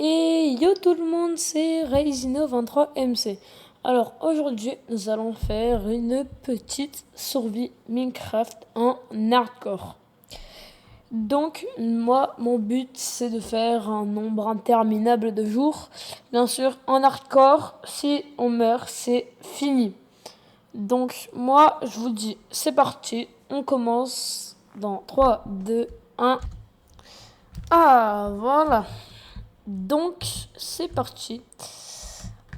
Et yo tout le monde, c'est Reisino23MC. Alors aujourd'hui, nous allons faire une petite survie Minecraft en hardcore. Donc moi, mon but c'est de faire un nombre interminable de jours. Bien sûr, en hardcore, si on meurt, c'est fini. Donc moi, je vous dis, c'est parti. On commence dans 3, 2, 1. Ah, voilà. Donc, c'est parti.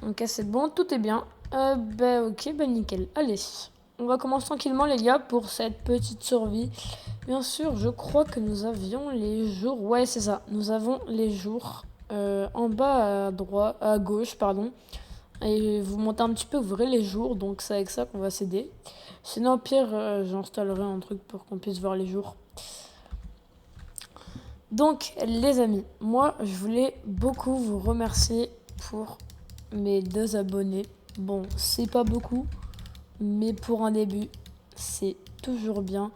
Ok, c'est bon, tout est bien. Ok, nickel. Allez, on va commencer tranquillement, les gars, pour cette petite survie. Bien sûr, je crois que nous avions les jours. Ouais, c'est ça. Nous avons les jours en bas à droite, à gauche, pardon. Et vous montez un petit peu, vous verrez les jours. Donc, c'est avec ça qu'on va s'aider. Sinon, au pire, j'installerai un truc pour qu'on puisse voir les jours. Donc, les amis, moi, je voulais beaucoup vous remercier pour mes 2 abonnés. Bon, c'est pas beaucoup, mais pour un début, c'est toujours bien.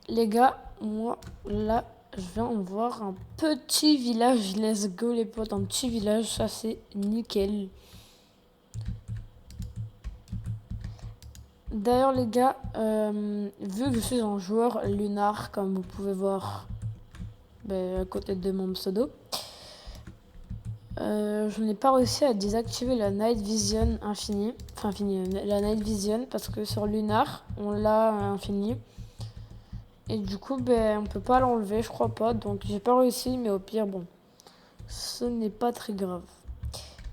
Les gars, moi, là, je viens de voir un petit village. Let's go, les potes, un petit village, ça, c'est nickel. D'ailleurs, les gars, vu que je suis un joueur lunar, comme vous pouvez voir à côté de mon pseudo, je n'ai pas réussi à désactiver la Night Vision infinie. Enfin, infinie, la Night Vision, parce que sur Lunar, on l'a infinie. Et du coup, on peut pas l'enlever, je crois pas. Donc, j'ai pas réussi, mais au pire, bon, ce n'est pas très grave.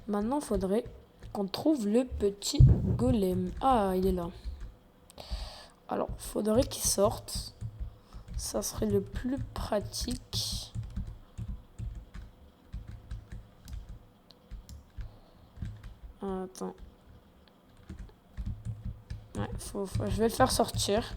Maintenant, il faudrait qu'on trouve le petit golem. Ah, il est là. Alors, faudrait qu'il sorte. Ça serait le plus pratique. Attends. Ouais, je vais le faire sortir.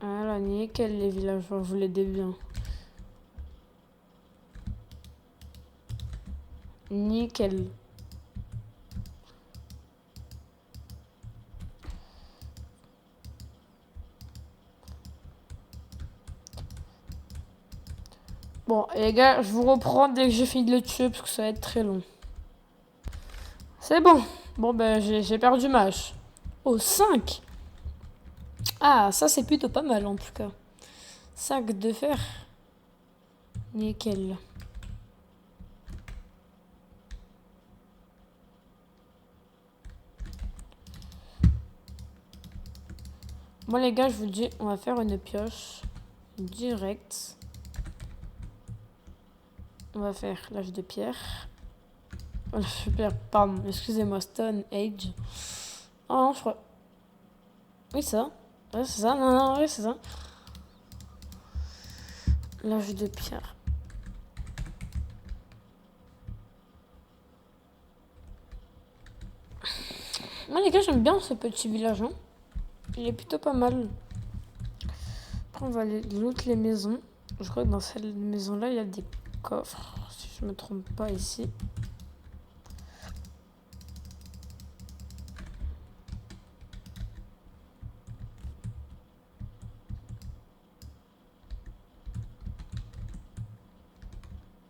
Voilà, nickel les villageois, vous l'aidez bien. Nickel. Bon, les gars, je vous reprends dès que j'ai fini de le tuer parce que ça va être très long. C'est bon. Bon, j'ai perdu ma hache. Oh, 5. Ah, ça, c'est plutôt pas mal en tout cas. 5 de fer. Nickel. Moi, les gars, je vous dis, on va faire une pioche direct. On va faire l'âge de pierre. Oh, l'âge de pierre, pardon, excusez-moi, Stone Age. Oh non, je crois. Oui, ça. Ouais, c'est ça. Non, non, oui, c'est ça. L'âge de pierre. Moi, les gars, j'aime bien ce petit village. Hein. Il est plutôt pas mal. Après, on va aller loot les maisons. Je crois que dans cette maison-là, il y a des coffres. Si je me trompe pas ici.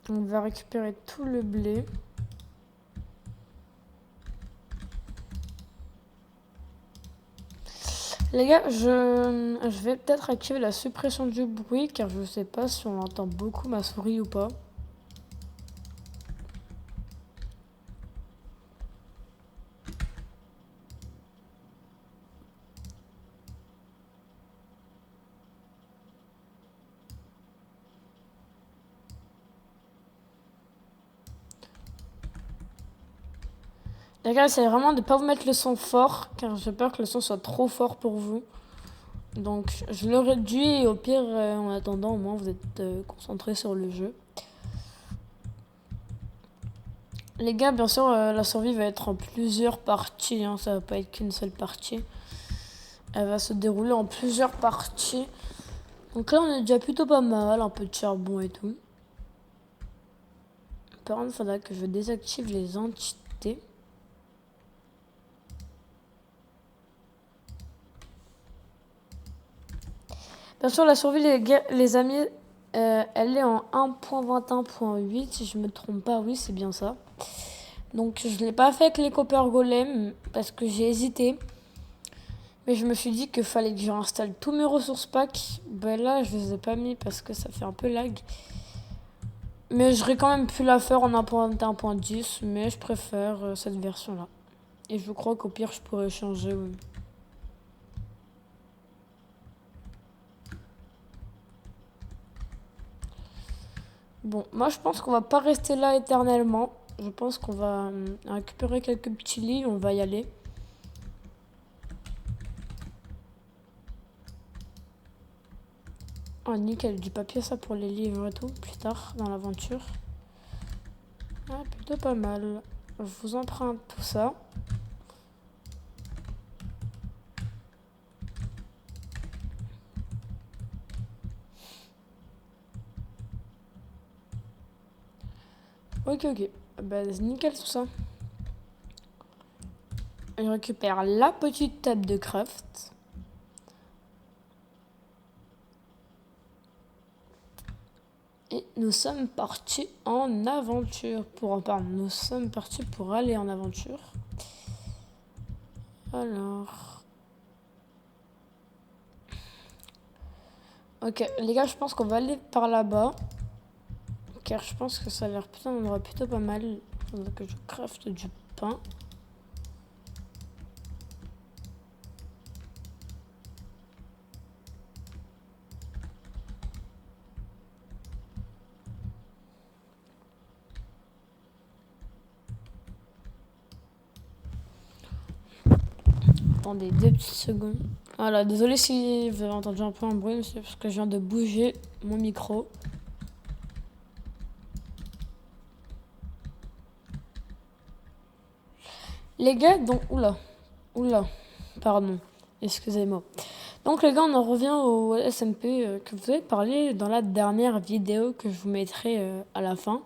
On va récupérer tout le blé. Les gars, je vais peut-être activer la suppression du bruit car je sais pas si on entend beaucoup ma souris ou pas. Les gars, c'est vraiment de ne pas vous mettre le son fort car j'ai peur que le son soit trop fort pour vous. Donc je le réduis et au pire, en attendant, au moins vous êtes concentrés sur le jeu. Les gars, bien sûr, la survie va être en plusieurs parties. Hein, ça va pas être qu'une seule partie. Elle va se dérouler en plusieurs parties. Donc là, on est déjà plutôt pas mal. Un peu de charbon et tout. par contre, il faudra que je désactive les entités. Bien sûr, la survie, les amis, elle est en 1.21.8, si je me trompe pas, oui, c'est bien ça. Donc, je ne l'ai pas fait avec les Copper Golem, parce que j'ai hésité. Mais je me suis dit qu'il fallait que j'installe tous mes ressources packs. Ben là, je les ai pas mis parce que ça fait un peu lag. Mais j'aurais quand même pu la faire en 1.21.10, mais je préfère cette version-là. Et je crois qu'au pire, je pourrais changer, oui. Bon, moi je pense qu'on va pas rester là éternellement. Je pense qu'on va récupérer quelques petits lits, on va y aller. Oh nickel, du papier ça pour les livres et tout, plus tard dans l'aventure. Ah, plutôt pas mal. Je vous emprunte tout ça. Ok, bah nickel tout ça. Je récupère la petite table de craft. Et nous sommes partis en aventure. Nous sommes partis pour aller en aventure. Alors. Ok, les gars, je pense qu'on va aller par là-bas. Car je pense que ça a l'air un endroit plutôt pas mal. Il faudrait que je crafte du pain. Attendez 2 petites secondes. Voilà, désolé si vous avez entendu un peu un bruit, c'est parce que je viens de bouger mon micro. Les gars, donc... Oula, pardon, excusez-moi. Donc les gars, on en revient au SMP que vous avez parlé dans la dernière vidéo que je vous mettrai à la fin.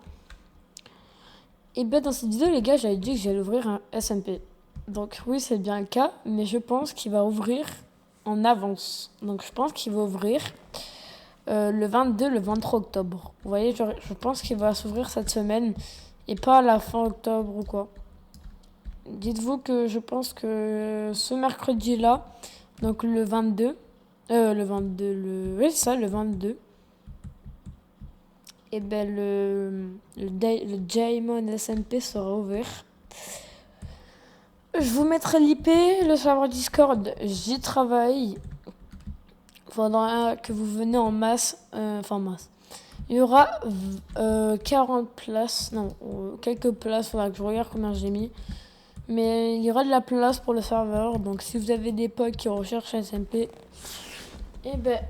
Et bien dans cette vidéo, les gars, j'avais dit que j'allais ouvrir un SMP. Donc oui, c'est bien le cas, mais je pense qu'il va ouvrir en avance. Donc je pense qu'il va ouvrir le 22, le 23 octobre. Vous voyez, je pense qu'il va s'ouvrir cette semaine et pas à la fin octobre ou quoi. Dites-vous que je pense que ce mercredi-là, donc le 22, oui, c'est ça, le 22, et ben le Jaimon SMP sera ouvert. Je vous mettrai l'IP, le serveur Discord, j'y travaille. Faudra que vous venez en masse, masse. Il y aura 40 places, non, quelques places, faudra que je regarde combien j'ai mis. Mais il y aura de la place pour le serveur, donc si vous avez des potes qui recherchent un SMP, eh ben,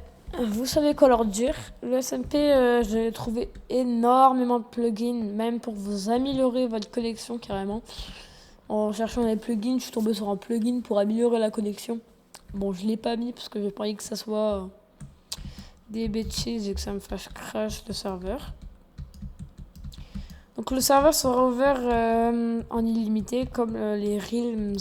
vous savez quoi leur dire. Le SMP, j'ai trouvé énormément de plugins, même pour vous améliorer votre connexion carrément. En cherchant les plugins, je suis tombée sur un plugin pour améliorer la connexion. Bon, je l'ai pas mis parce que j'ai parié que ça soit des bêtises et que ça me fasse crash le serveur. Donc le serveur sera ouvert en illimité comme les Realms.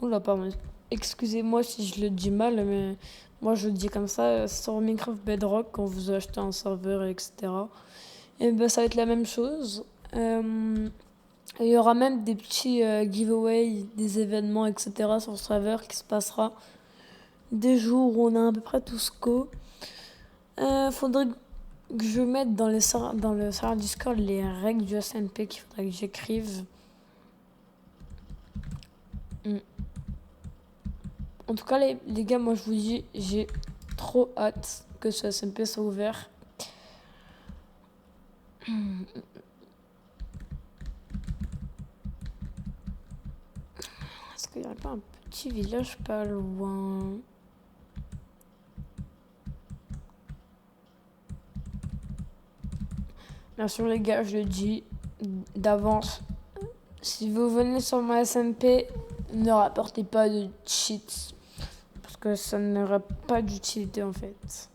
Oula, pardon. Excusez-moi si je le dis mal, mais moi je le dis comme ça. Sur Minecraft Bedrock, quand vous achetez un serveur, etc. Et ben ça va être la même chose. Il y aura même des petits giveaways, des événements, etc. sur le serveur qui se passera des jours où on a à peu près tous go. Faudrait que je mette dans le serveur Discord les règles du SMP qu'il faudrait que j'écrive. En tout cas, les gars, moi je vous dis, j'ai trop hâte que ce SMP soit ouvert. Est-ce qu'il n'y a pas un petit village pas loin? Bien sûr, les gars, je le dis d'avance. Si vous venez sur mon SMP, ne rapportez pas de cheats. Parce que ça n'aura pas d'utilité en fait.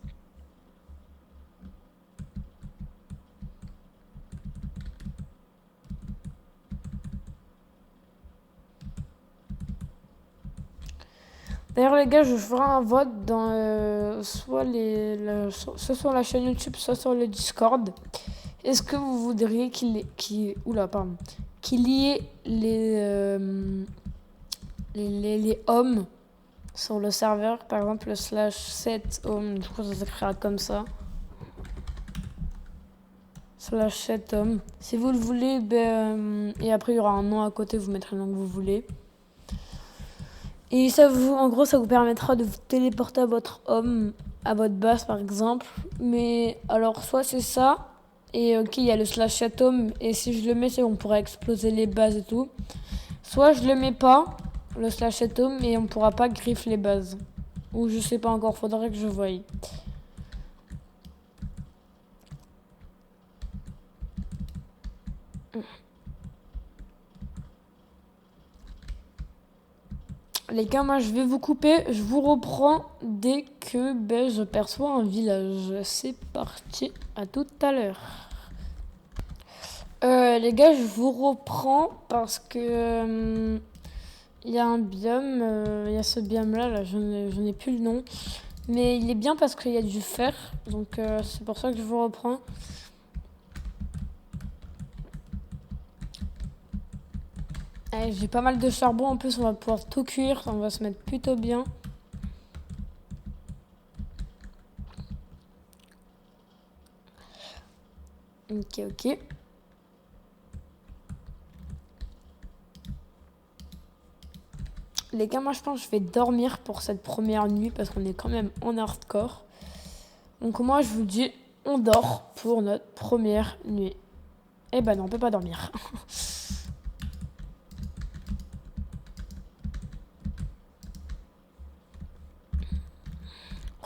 D'ailleurs, les gars, je ferai un vote dans soit sur la chaîne YouTube, soit sur le Discord. Est-ce que vous voudriez qu'il y ait les hommes sur le serveur, par exemple le slash 7 home, du coup ça s'écrira comme ça. Slash 7 home. Si vous le voulez, et après il y aura un nom à côté, vous mettrez le nom que vous voulez. Et en gros, ça vous permettra de vous téléporter à votre home, à votre base par exemple. Mais alors, soit c'est ça, et ok, il y a le slash 7 home, et si je le mets, c'est on pourra exploser les bases et tout. Soit je le mets pas, le slash 7 home, et on pourra pas griffer les bases. Ou je sais pas encore, faudrait que je voie. Les gars, moi je vais vous couper, je vous reprends dès que je perçois un village. C'est parti, à tout à l'heure. Les gars, je vous reprends parce que il y a un biome, il y a ce biome là, je n'ai plus le nom. Mais il est bien parce qu'il y a du fer, donc c'est pour ça que je vous reprends. Allez, j'ai pas mal de charbon, en plus on va pouvoir tout cuire, on va se mettre plutôt bien. Ok. Les gars, moi je pense que je vais dormir pour cette première nuit parce qu'on est quand même en hardcore. Donc moi je vous dis, on dort pour notre première nuit. Eh ben non, on peut pas dormir.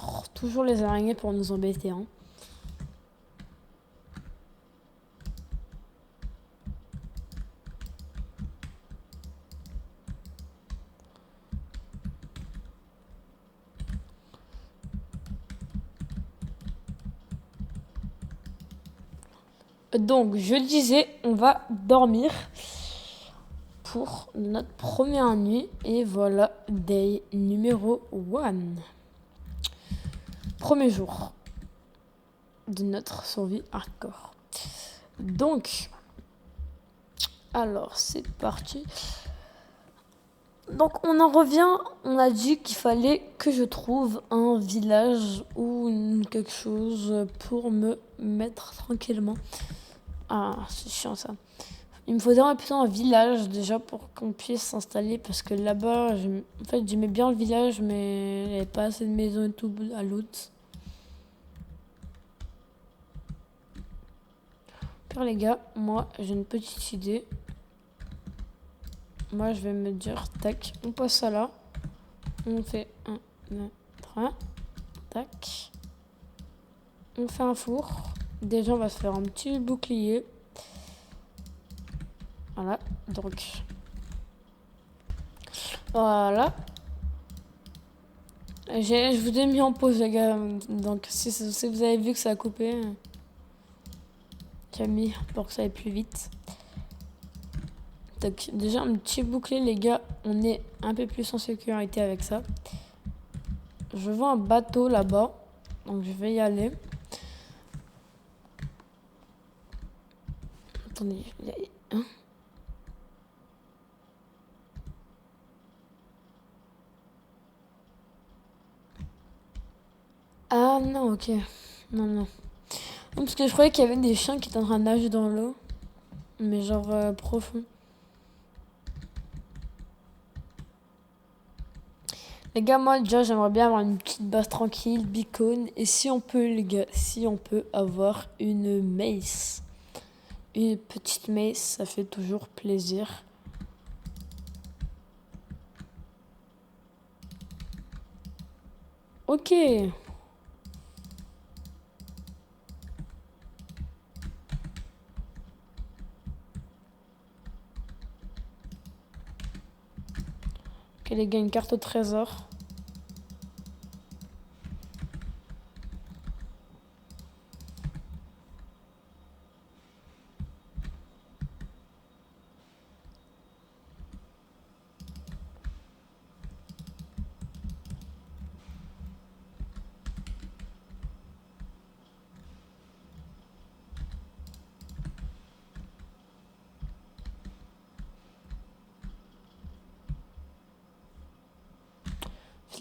Oh, toujours les araignées pour nous embêter, hein. Donc, je disais, on va dormir pour notre première nuit. Et voilà, day numéro 1. Premier jour de notre survie hardcore. Donc, alors, c'est parti. Donc, on en revient. On a dit qu'il fallait que je trouve un village ou quelque chose pour me mettre tranquillement. Ah, c'est chiant ça. Il me faudrait plutôt un village déjà pour qu'on puisse s'installer parce que là-bas, en fait, j'aimais bien le village, mais il n'y avait pas assez de maisons et tout à l'autre. Pire les gars, moi j'ai une petite idée. Moi je vais me dire, tac, on passe ça là. On fait 1, 2, 3, tac. On fait un four. Déjà on va se faire un petit bouclier. Voilà, donc. Voilà. Je vous ai mis en pause les gars, donc si vous avez vu que ça a coupé, j'ai mis pour que ça aille plus vite. Donc déjà un petit bouclier les gars, on est un peu plus en sécurité avec ça. Je vois un bateau là-bas, donc je vais y aller. Attendez, il y a... Hein? Ah non, ok. Non. Non, parce que je croyais qu'il y avait des chiens qui étaient en train de nager dans l'eau. Mais genre profond. Les gars, moi déjà j'aimerais bien avoir une petite base tranquille, beacon. Et si on peut les gars, si on peut avoir une mace. Une petite mace, ça fait toujours plaisir. Ok. Ok les gars, une carte au trésor.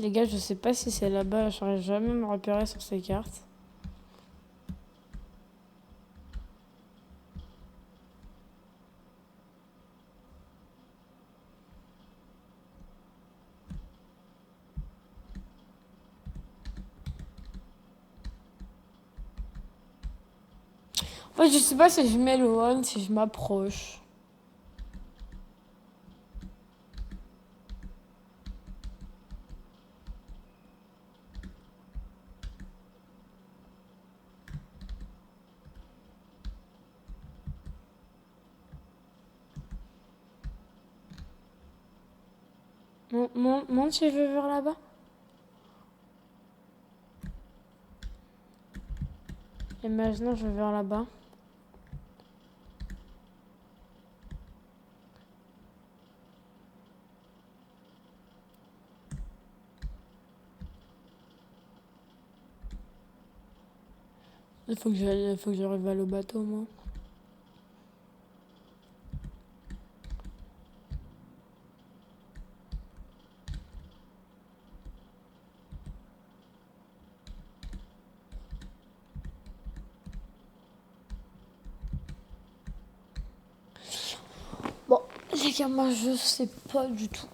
les gars, je sais pas si c'est là-bas. J'arrive jamais à me repérer sur ces cartes. Moi, je sais pas si je m'éloigne, si je m'approche. Monte si je veux vers là-bas. Et maintenant, je vais vers là-bas. Il faut que j'arrive à le bateau, moi. Bon, les gars, moi, je sais pas du tout.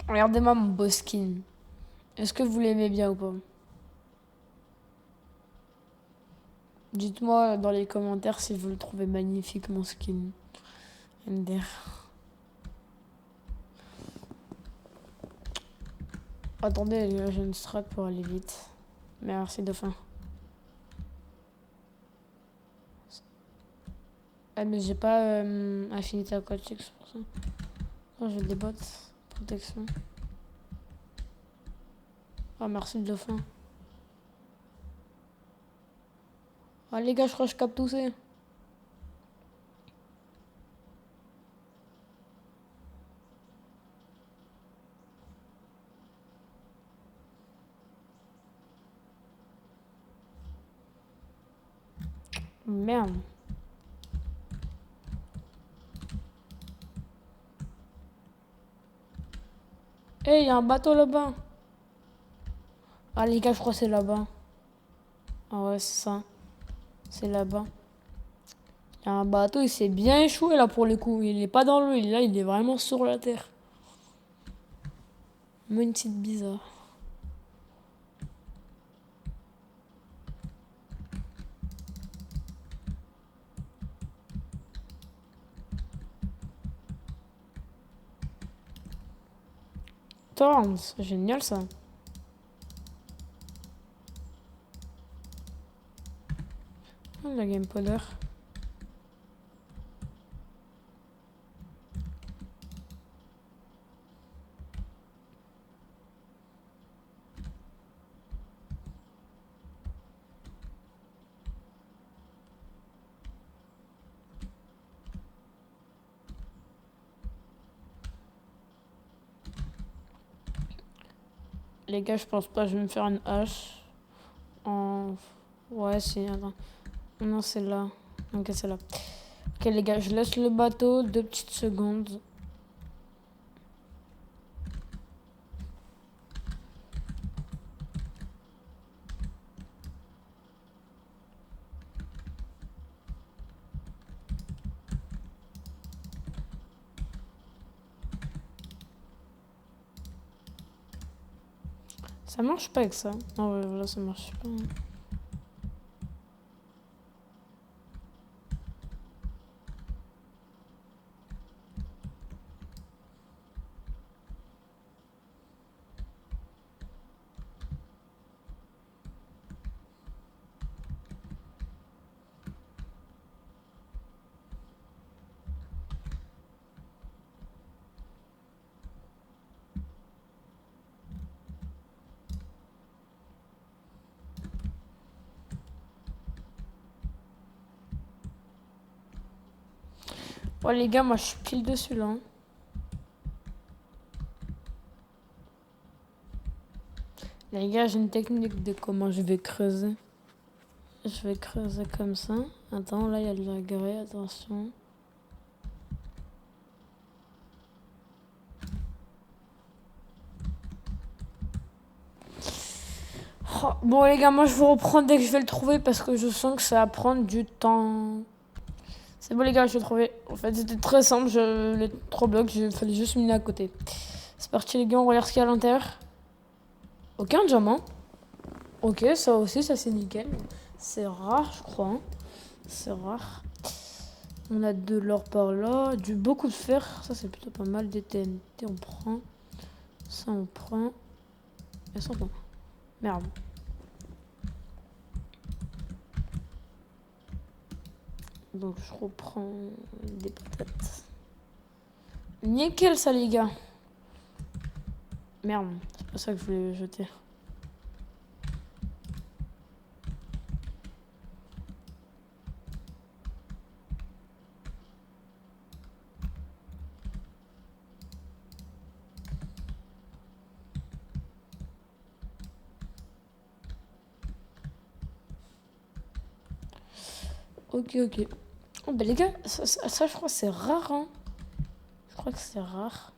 Regardez-moi mon beau skin. Est-ce que vous l'aimez bien ou pas? Dites-moi dans les commentaires si vous le trouvez magnifique, mon skin. MDR. Attendez, les gars, j'ai une strat pour aller vite. Merci, dauphin. Ah, mais j'ai pas affinité aquatique, c'est pour ça. Oh, j'ai des bottes. Protection. Ah, merci, le dauphin. Ah, les gars, je crois que je capte tous. Merde. Eh, y a un bateau là-bas. Ah, les gars, je crois que c'est là-bas. Ah ouais, c'est ça. C'est là-bas. Il y a un bateau, il s'est bien échoué là pour le coup. Il est pas dans l'eau, là, il est vraiment sur la terre. Moi, une petite bizarre. Thorns, c'est génial ça. Oh, la game powder. Les gars, je pense pas, je vais me faire une hache. En... Ouais, si, attends. Non, c'est là. Ok, c'est là. Ok, les gars, je laisse le bateau 2 petites secondes. Ça marche pas avec ça. Non, ouais, voilà, ça marche pas. Ouais, les gars, moi, je suis pile dessus là. Les gars, j'ai une technique de comment je vais creuser. Je vais creuser comme ça. Attends, là, il y a de la grès, attention. Oh, bon, les gars, moi, je vous reprends dès que je vais le trouver parce que je sens que ça va prendre du temps. C'est bon, les gars, je l'ai trouvé. En fait, c'était très simple. Les 3 blocs, il fallait juste miner à côté. C'est parti, les gars, on regarde ce qu'il y a à l'intérieur. Aucun diamant. Ok, ça aussi, ça c'est nickel. C'est rare, je crois. Hein. C'est rare. On a de l'or par là, beaucoup de fer. Ça, c'est plutôt pas mal. Des TNT, on prend. Ça, on prend. Et ça, on prend. Merde. Donc, je reprends des patates. Nickel, ça, les gars. Merde, c'est pas ça que je voulais jeter. Ok. Oh, bah les gars, ça je crois que c'est rare. Hein. Je crois que c'est rare.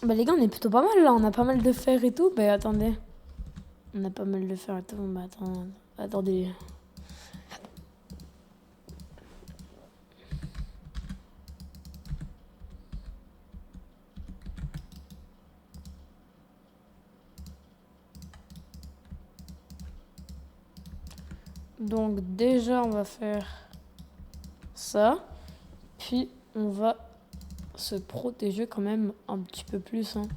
Bah les gars, on est plutôt pas mal là. On a pas mal de fer et tout. Bah attendez. On a pas mal de fer et tout. Bah attendez. Donc déjà, on va faire ça. Puis on va se protéger quand même un petit peu plus. Hein.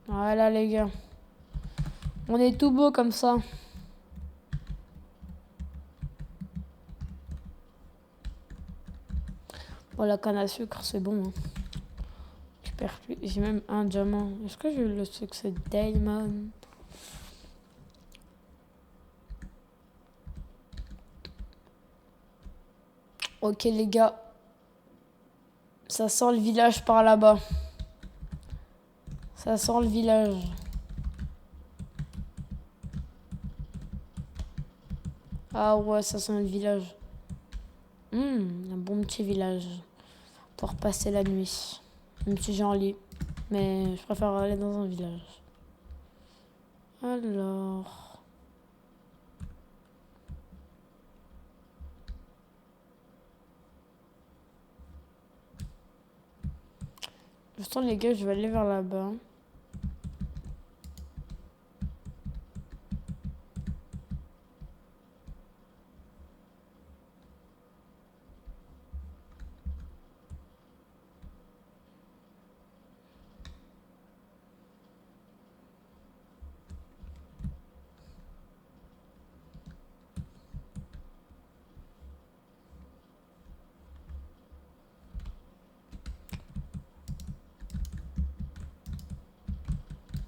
Voilà les gars. On est tout beau comme ça. Bon, la canne à sucre, c'est bon. Hein. Je perds plus. J'ai même un diamant. Est-ce que j'ai eu le succès Diamond? Ok les gars. Ça sent le village par là-bas. Ça sent le village. Ah ouais, ça sent le village. Un bon petit village. Pour passer la nuit. Même si j'ai un lit. Mais je préfère aller dans un village. Alors... Je sens les gars, je vais aller vers là-bas.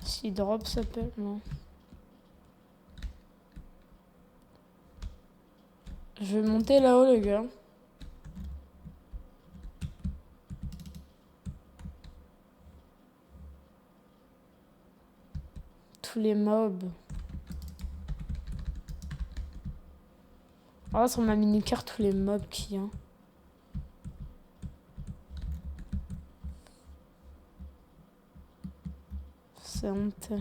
Si drop s'appelle, non. Je vais monter là-haut les gars. Tous les mobs. Ah, sur ma mini-carte, tous les mobs qu'il y a. C'est honteux.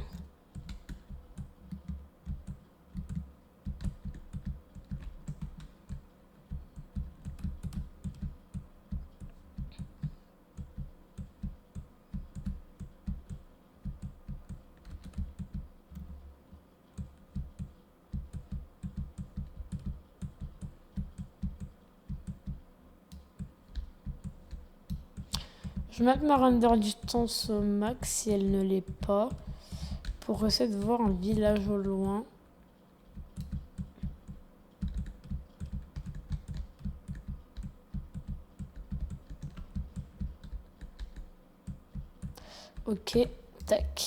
Je vais mettre ma render distance au max si elle ne l'est pas. Pour essayer de voir un village au loin. Ok, tac.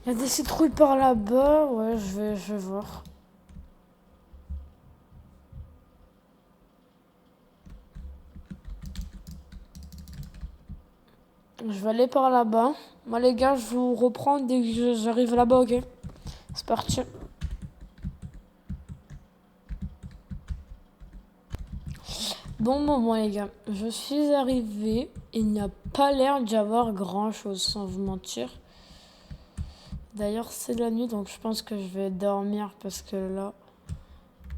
Il y a des citrouilles par là-bas. Ouais, je vais voir. Je vais aller par là-bas. Moi, les gars, je vous reprends dès que j'arrive là-bas, ok? C'est parti. Bon, les gars. Je suis arrivé. Il n'y a pas l'air d'y avoir grand-chose, sans vous mentir. D'ailleurs, c'est la nuit, donc je pense que je vais dormir parce que là,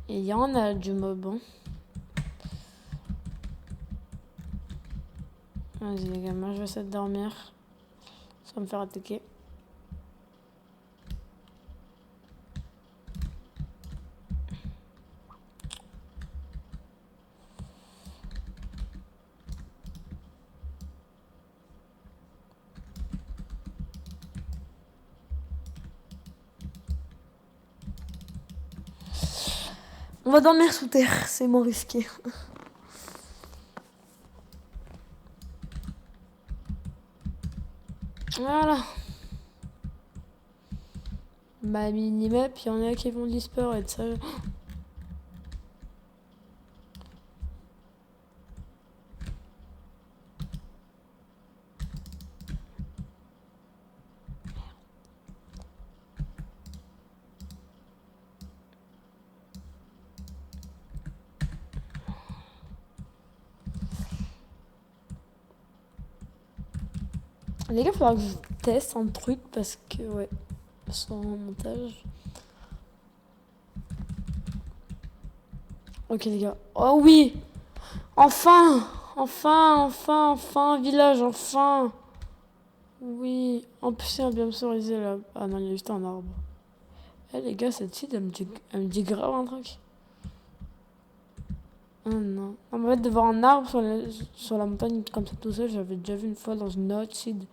il y en a du mob. Hein. Vas-y, les gars, moi, je vais essayer de dormir sans me faire attaquer. On va dormir sous terre, c'est moins risqué. Voilà. Ma mini-map, il y en a qui vont disparaître, ça. Les gars, il faudra que je teste un truc parce que, ouais, sans montage. Ok, les gars. Oh oui! Enfin! Enfin, village, enfin! Oui. En plus, c'est un biome cerisé là. Ah non, il y a juste un arbre. Eh, les gars, cette seed, elle me dit grave un truc. Oh non. En fait, de voir un arbre sur la montagne comme ça tout seul, j'avais déjà vu une fois dans une autre seed.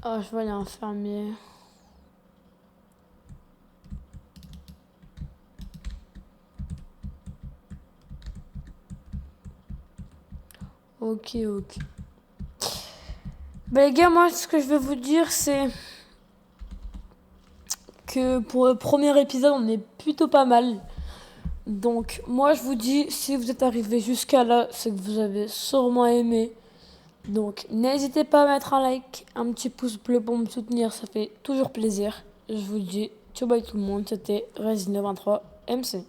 Oh, je vois, il y a un fermier. Ok. Bah les gars, moi, ce que je vais vous dire, c'est que pour le premier épisode, on est plutôt pas mal. Donc, moi, je vous dis, si vous êtes arrivé jusqu'à là, c'est que vous avez sûrement aimé. Donc, n'hésitez pas à mettre un like, un petit pouce bleu pour me soutenir, ça fait toujours plaisir. Je vous dis, ciao bye tout le monde, c'était Resident 23 MC.